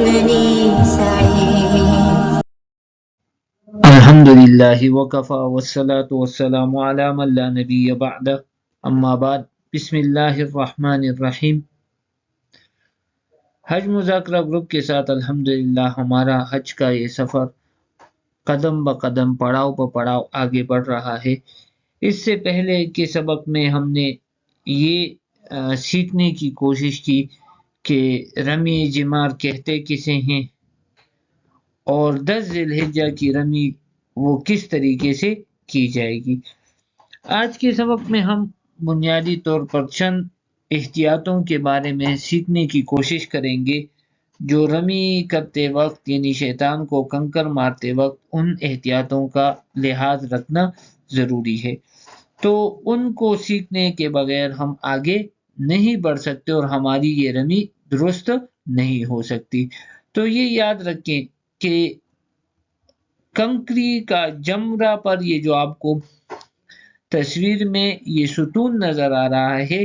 إنني سعيد. الحمد للہ وکفا والصلاة والسلام علی من لا نبی بعد اما بعد بسم اللہ الرحمن الرحیم۔ حج مذاکرہ گروپ کے ساتھ الحمدللہ ہمارا حج کا یہ سفر قدم بقدم پڑاؤ پہ پڑاؤ آگے بڑھ رہا ہے۔ اس سے پہلے کے سبق میں ہم نے یہ سیکھنے کی کوشش کی کہ رمی جمار کہتے کسے ہیں اور 10 ذی الحجہ کی رمی وہ کس طریقے سے کی جائے گی۔ آج کے سبق میں ہم بنیادی طور پر چند احتیاطوں کے بارے میں سیکھنے کی کوشش کریں گے جو رمی کرتے وقت یعنی شیطان کو کنکر مارتے وقت ان احتیاطوں کا لحاظ رکھنا ضروری ہے، تو ان کو سیکھنے کے بغیر ہم آگے نہیں بڑھ سکتے اور ہماری یہ رمی درست نہیں ہو سکتی۔ تو یہ یاد رکھیں کہ کنکری کا جمرہ پر یہ جو آپ کو تصویر میں یہ ستون نظر آ رہا ہے،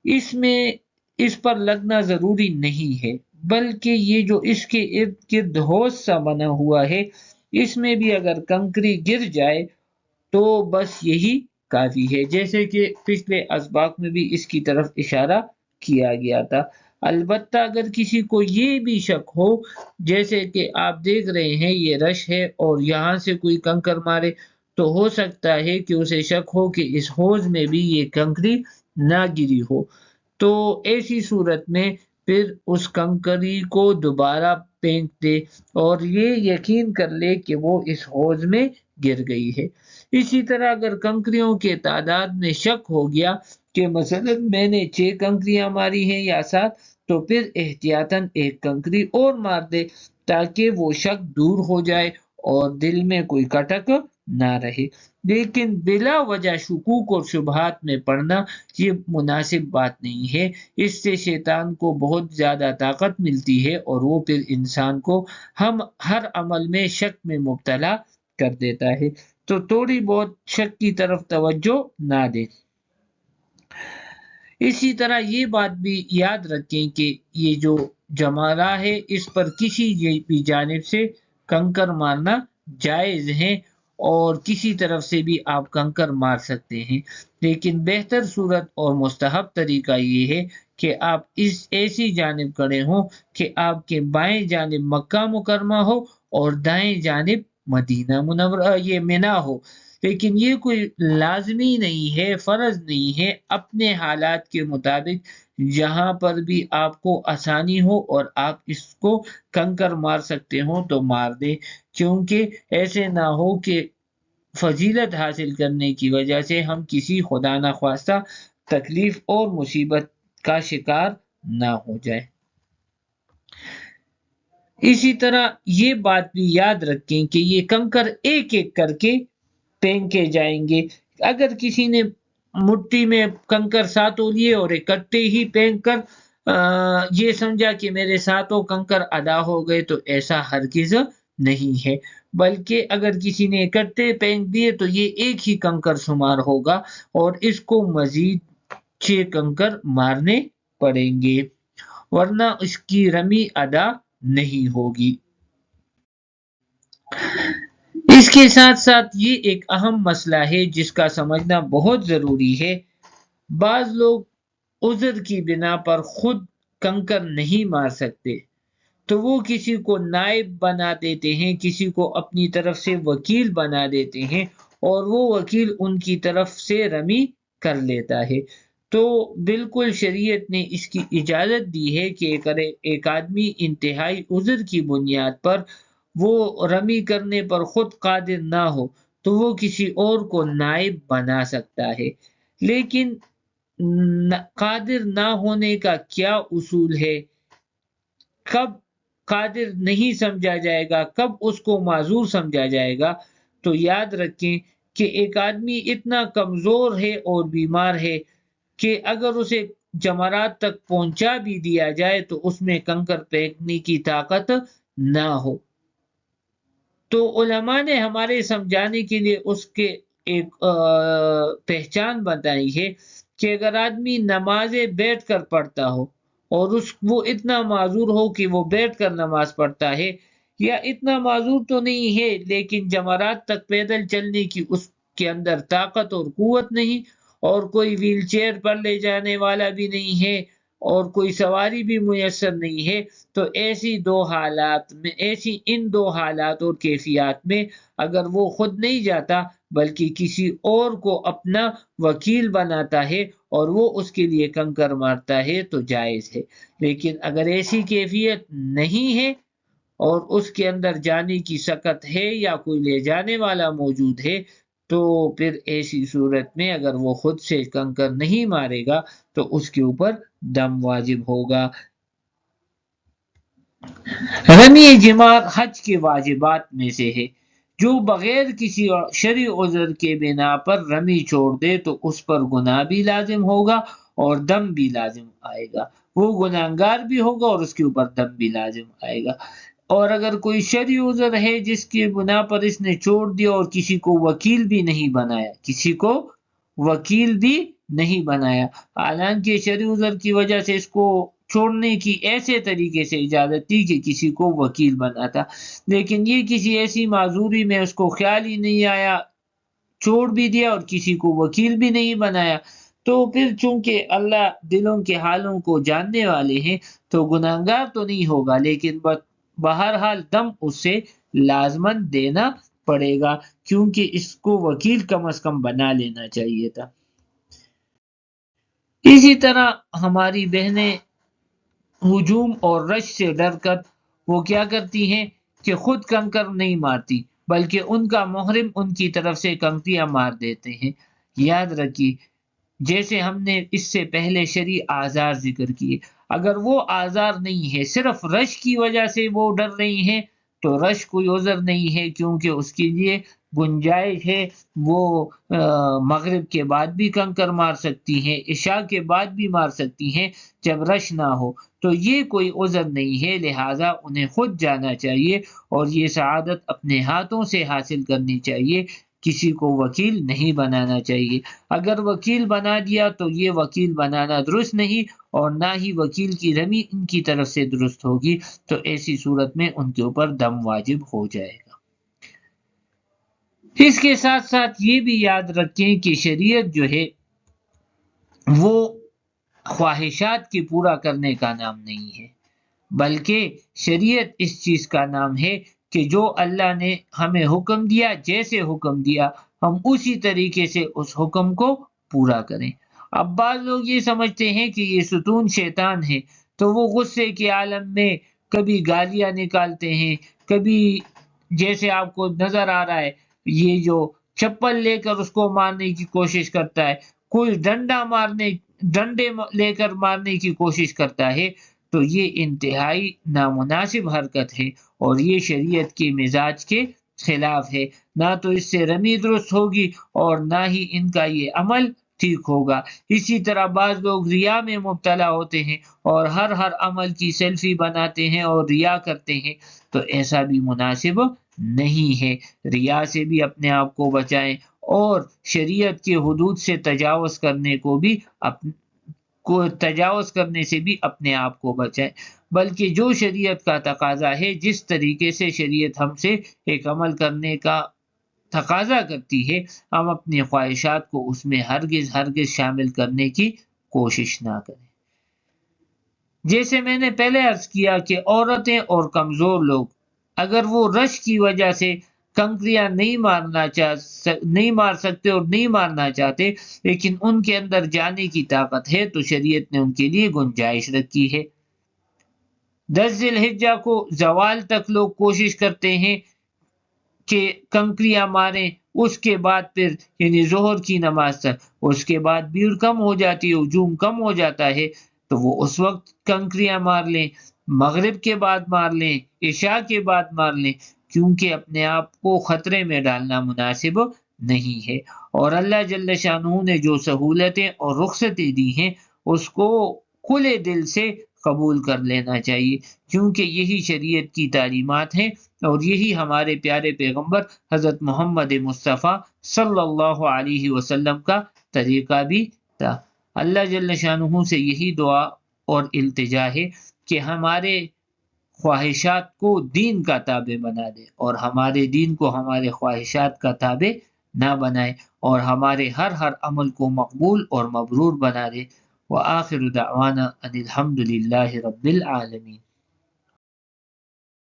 اس پر لگنا ضروری نہیں ہے، بلکہ یہ جو اس کے ارد گرد حوض سا بنا ہوا ہے اس میں بھی اگر کنکری گر جائے تو بس یہی کافی ہے، جیسے کہ پچھلے اسباق میں بھی اس کی طرف اشارہ کیا گیا تھا۔ البتہ اگر کسی کو یہ بھی شک ہو، جیسے کہ آپ دیکھ رہے ہیں یہ رش ہے اور یہاں سے کوئی کنکر مارے تو ہو سکتا ہے کہ اسے شک ہو کہ اس حوض میں بھی یہ کنکری نہ گری ہو، تو ایسی صورت میں پھر اس کنکری کو دوبارہ پھینک دے اور یہ یقین کر لے کہ وہ اس حوض میں گر گئی ہے۔ اسی طرح اگر کنکریوں کے تعداد میں شک ہو گیا کہ مثلا میں نے 6 کنکریاں ماری ہیں یا 7، تو پھر احتیاطاً ایک کنکری اور مار دے تاکہ وہ شک دور ہو جائے اور دل میں کوئی کٹک نہ رہے، لیکن بلا وجہ شکوک اور شبہات میں پڑنا یہ مناسب بات نہیں ہے۔ اس سے شیطان کو بہت زیادہ طاقت ملتی ہے اور وہ پھر انسان کو ہر عمل میں شک میں مبتلا کر دیتا ہے، تو تھوڑی بہت شک کی طرف توجہ نہ دیں۔ اسی طرح یہ بات بھی یاد رکھیں کہ یہ جو جمارہ ہے اس پر کسی بھی جانب سے کنکر مارنا جائز ہے اور کسی طرف سے بھی آپ کنکر مار سکتے ہیں، لیکن بہتر صورت اور مستحب طریقہ یہ ہے کہ آپ اس ایسی جانب کھڑے ہوں کہ آپ کے بائیں جانب مکہ مکرمہ ہو اور دائیں جانب مدینہ منورہ یہ منا ہو، لیکن یہ کوئی لازمی نہیں ہے، فرض نہیں ہے، اپنے حالات کے مطابق جہاں پر بھی آپ کو آسانی ہو اور آپ اس کو کنکر مار سکتے ہوں تو مار دیں، کیونکہ ایسے نہ ہو کہ فضیلت حاصل کرنے کی وجہ سے ہم کسی خدا نخواستہ تکلیف اور مصیبت کا شکار نہ ہو جائے۔ اسی طرح یہ بات بھی یاد رکھیں کہ یہ کنکر ایک ایک کر کے پھینکے جائیں گے، اگر کسی نے مٹھی میں کنکر ساتوں لیے اور اکٹھے ہی پھینک کر یہ سمجھا کہ میرے ساتوں کنکر ادا ہو گئے تو ایسا ہرگز نہیں ہے، بلکہ اگر کسی نے اکٹھے پھینک دیے تو یہ ایک ہی کنکر شمار ہوگا اور اس کو مزید 6 کنکر مارنے پڑیں گے ورنہ اس کی رمی ادا نہیں ہوگی۔ اس کے ساتھ ساتھ یہ ایک اہم مسئلہ ہے جس کا سمجھنا بہت ضروری ہے، بعض لوگ عذر کی بنا پر خود کنکر نہیں مار سکتے تو وہ کسی کو نائب بنا دیتے ہیں، کسی کو اپنی طرف سے وکیل بنا دیتے ہیں اور وہ وکیل ان کی طرف سے رمی کر لیتا ہے، تو بالکل شریعت نے اس کی اجازت دی ہے کہ ایک آدمی انتہائی عذر کی بنیاد پر وہ رمی کرنے پر خود قادر نہ ہو تو وہ کسی اور کو نائب بنا سکتا ہے، لیکن قادر نہ ہونے کا کیا اصول ہے، کب قادر نہیں سمجھا جائے گا، کب اس کو معذور سمجھا جائے گا، تو یاد رکھیں کہ ایک آدمی اتنا کمزور ہے اور بیمار ہے کہ اگر اسے جمرات تک پہنچا بھی دیا جائے تو اس میں کنکر پھینکنے کی طاقت نہ ہو، تو علماء نے ہمارے سمجھانے کے لیے اس کے ایک پہچان بتائی ہے کہ اگر آدمی نمازیں بیٹھ کر پڑھتا ہو اور وہ اتنا معذور ہو کہ وہ بیٹھ کر نماز پڑھتا ہے، یا اتنا معذور تو نہیں ہے لیکن جمرات تک پیدل چلنے کی اس کے اندر طاقت اور قوت نہیں، اور کوئی ویل چیئر پر لے جانے والا بھی نہیں ہے اور کوئی سواری بھی میسر نہیں ہے، تو ان دو حالات اور کیفیات میں اگر وہ خود نہیں جاتا بلکہ کسی اور کو اپنا وکیل بناتا ہے اور وہ اس کے لیے کنکر مارتا ہے تو جائز ہے۔ لیکن اگر ایسی کیفیت نہیں ہے اور اس کے اندر جانے کی سکت ہے یا کوئی لے جانے والا موجود ہے، تو پھر ایسی صورت میں اگر وہ خود سے کنکر نہیں مارے گا تو اس کے اوپر دم واجب ہوگا۔ رمی جمار حج کے واجبات میں سے ہے۔ جو بغیر کسی شرعی عذر کے بنا پر رمی چھوڑ دے تو اس پر گناہ بھی لازم ہوگا اور دم بھی لازم آئے گا، وہ گناہگار بھی ہوگا اور اس کے اوپر دم بھی لازم آئے گا۔ اور اگر کوئی شرعی عذر ہے جس کی بنا پر اس نے چھوڑ دیا اور کسی کو وکیل بھی نہیں بنایا، حالانکہ شرعی عذر کی وجہ سے اس کو چھوڑنے کی ایسے طریقے سے اجازت دی کہ کسی کو وکیل بناتا، لیکن یہ کسی ایسی معذوری میں اس کو خیال ہی نہیں آیا، چھوڑ بھی دیا اور کسی کو وکیل بھی نہیں بنایا، تو پھر چونکہ اللہ دلوں کے حالوں کو جاننے والے ہیں تو گناہگار تو نہیں ہوگا، لیکن بہرحال دم اس سے لازماً دینا پڑے گا، کیونکہ اس کو وکیل کم از کم بنا لینا چاہیے تھا۔ اسی طرح ہماری بہنیں ہجوم اور رش سے ڈر کر وہ کیا کرتی ہیں کہ خود کنکر نہیں مارتی بلکہ ان کا محرم ان کی طرف سے کنکریاں مار دیتے ہیں۔ یاد رکھیے، جیسے ہم نے اس سے پہلے شرعی آزار ذکر کیے، اگر وہ آزار نہیں ہے، صرف رش کی وجہ سے وہ ڈر رہی ہیں تو رش کوئی عذر نہیں ہے، کیونکہ اس کے لیے گنجائش ہے، وہ مغرب کے بعد بھی کنکر مار سکتی ہیں، عشاء کے بعد بھی مار سکتی ہیں جب رش نہ ہو، تو یہ کوئی عذر نہیں ہے، لہٰذا انہیں خود جانا چاہیے اور یہ سعادت اپنے ہاتھوں سے حاصل کرنی چاہیے، کسی کو وکیل نہیں بنانا چاہیے۔ اگر وکیل بنا دیا تو یہ وکیل بنانا درست نہیں اور نہ ہی وکیل کی رمی ان کی طرف سے درست ہوگی، تو ایسی صورت میں ان کے اوپر دم واجب ہو جائے گا۔ اس کے ساتھ ساتھ یہ بھی یاد رکھیں کہ شریعت جو ہے وہ خواہشات کی پورا کرنے کا نام نہیں ہے، بلکہ شریعت اس چیز کا نام ہے کہ جو اللہ نے ہمیں حکم دیا، جیسے حکم دیا ہم اسی طریقے سے اس حکم کو پورا کریں۔ اب بعض لوگ یہ سمجھتے ہیں کہ یہ ستون شیطان ہے، تو وہ غصے کے عالم میں کبھی گالیاں نکالتے ہیں، کبھی جیسے آپ کو نظر آ رہا ہے یہ جو چپل لے کر اس کو مارنے کی کوشش کرتا ہے، کوئی ڈنڈے لے کر مارنے کی کوشش کرتا ہے، تو یہ انتہائی نامناسب حرکت ہے اور یہ شریعت کے مزاج کے خلاف ہے، نہ تو اس سے رمی درست ہوگی اور نہ ہی ان کا یہ عمل ٹھیک ہوگا۔ اسی طرح بعض لوگ ریا میں مبتلا ہوتے ہیں اور ہر عمل کی سیلفی بناتے ہیں اور ریا کرتے ہیں، تو ایسا بھی مناسب نہیں ہے۔ ریا سے بھی اپنے آپ کو بچائیں اور شریعت کے حدود سے تجاوز کرنے سے بھی اپنے آپ کو بچائیں، بلکہ جو شریعت کا تقاضا ہے، جس طریقے سے شریعت ہم سے ایک عمل کرنے کا تقاضا کرتی ہے، ہم اپنی خواہشات کو اس میں ہرگز شامل کرنے کی کوشش نہ کریں۔ جیسے میں نے پہلے عرض کیا کہ عورتیں اور کمزور لوگ اگر وہ رش کی وجہ سے کنکریاں نہیں مار سکتے اور نہیں مارنا چاہتے، لیکن ان کے اندر جانے کی طاقت ہے، تو شریعت نے ان کے لیے گنجائش رکھی ہے۔ 10 ذی الحجہ کو زوال تک لوگ کوشش کرتے ہیں کہ کنکریاں ماریں، اس کے بعد پھر یعنی ظہر کی نماز تک، اس کے بعد بھیڑ کم ہو جاتی ہے، ہجوم کم ہو جاتا ہے، تو وہ اس وقت کنکریاں مار لیں، مغرب کے بعد مار لیں، عشاء کے بعد مار لیں، کیونکہ اپنے آپ کو خطرے میں ڈالنا مناسب نہیں ہے۔ اور اللہ جل شانہ نے جو سہولتیں اور رخصتیں دی ہیں اس کو کھلے دل سے قبول کر لینا چاہیے، کیونکہ یہی شریعت کی تعلیمات ہیں اور یہی ہمارے پیارے پیغمبر حضرت محمد مصطفیٰ صلی اللہ علیہ وسلم کا طریقہ بھی تھا۔ اللہ جل شانہ سے یہی دعا اور التجا ہے کہ ہمارے خواہشات کو دین کا تابع بنا دے اور ہمارے دین کو ہمارے خواہشات کا تابع نہ بنائے اور ہمارے ہر عمل کو مقبول اور مبرور بنا دے۔ وآخر دعوانا ان الحمد للہ رب العالمین۔